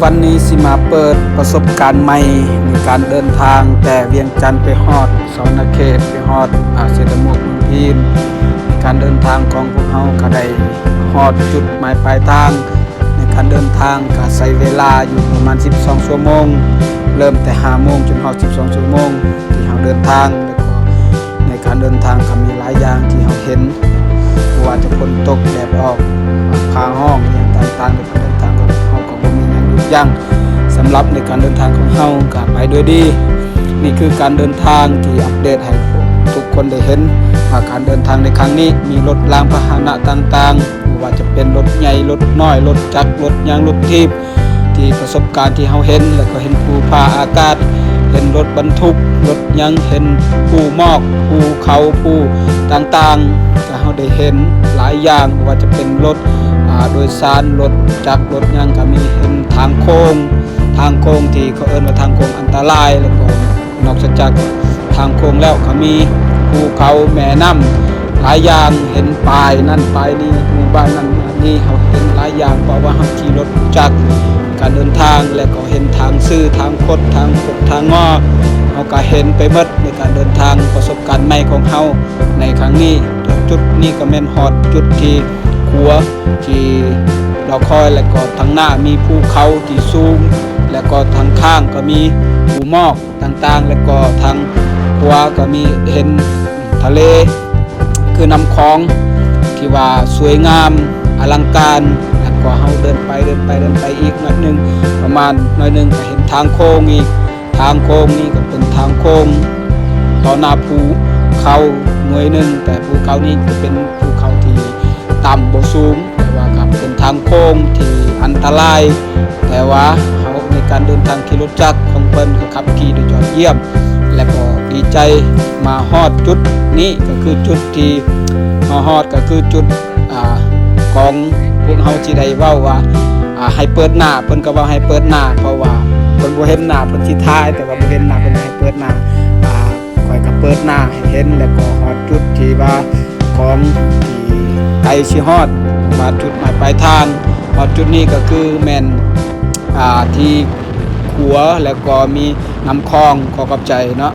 วันนี้สิมาเปิดประสบการณ์ใหม่ในการเดินทางแต่เวียงจันทร์ไปฮอดสวรรณเขตไปฮอดเสตมุกเมืองพีนการเดินทางของพวกเราก็ได้ฮอดจุดหมายปลายทางในการเดินทางก็ใช้เวลาอยู่ประมาณ12ชั่วโมงเริ่มแต่5โมงจนฮอด12ชั่วโมงที่เราเดินทางแล้วก็ในการเดินทางก็มีหลายอย่างที่เราเห็นว่าจะฝนตกแดดออกพาห้องอย่างต่างๆในการเดินทางของเราก็บ่มีหยังหยุดยั้งสำหรับในการเดินทางของเราก็ไปด้วยดีนี่คือการเดินทางที่อัปเดตให้ทุกคนได้เห็นว่าการเดินทางในครั้งนี้มีรถรางพาหนะต่างๆไม่ว่าจะเป็นรถใหญ่รถน้อยรถจักรรถยางรถทีบที่ประสบการณ์ที่เราเห็นแล้วก็เห็นภูผาอากาศเห็นรถบรรทุกรถยังเห็นภูหมอกภูเขาภูต่างๆก็เราได้เห็นหลายอย่างไม่ว่าจะเป็นรถโดยสารรถจักรรถยังก็มีเห็นทางโค้งที่เขาเอิ้นว่าทางโค้งอันตรายแล้วก็นอกจากทางโค้งแล้วก็มีภูเขาแม่น้ำหลายอย่างเห็นป้ายนั่นป้ายนี้หมู่บ้านนั้นนี่เขาเห็นหลายอย่างเพราะว่าเราขี่รถจักรการเดินทางแล้วก็เห็นทางซื่อทางคดทางกดทางงอเราก็เห็นไปหมดในการเดินทางประสบการณ์ใหม่ของเราในครั้งนี้จุดนี้ก็แม่นฮอดจุดที่ขัวที่เราคอยแล้วก็ทางหน้ามีภูเขาที่สูงแล้วก็ทางข้างก็มีภูหมอกต่างๆแล้วก็ทางขวาก็มีเห็นทะเลคือน้ำคลองที่ว่าสวยงามอลังการแล้วก็เฮาเดินไปอีกหน่อยนึงประมาณหน่อยนึงก็เห็นทางโค้งอีกทางโค้งนี้ก็เป็นทางโค้งต่อหน้าภูเขาหน่วยนึงแต่ภูเขานี้ก็เป็นภูเขาที่ต่ำบ่สูงแต่ว่าก็เป็นทางโค้งที่อันตรายแต่ว่าเฮาในการเดินทางขี่รถจักรของเพิ่นก็ขับขี่โดยยอดเยี่ยมและก็ดีใจมาฮอดจุดนี้ก็คือจุดที่มาฮอดก็คือจุดของพวกเฮาที่ได้เว้าว่าให้เปิดหน้าเพิ่นก็ว่าให้เปิดหน้าเพราะว่าเพิ่นบ่เห็นหน้าเพิ่นสิถ่ายแต่ว่าบ่เห็นหน้าเพิ่นให้เปิดหน้าค่อยก็เปิดหน้าให้เห็นแล้วก็ฮอดจุดที่ว่าของที่ไกลสิฮอดมาจุดหมายปลายทางฮอดจุดนี้ก็คือแม่นที่ขัวแล้วก็มีน้ำคลองขอขอบใจเนาะ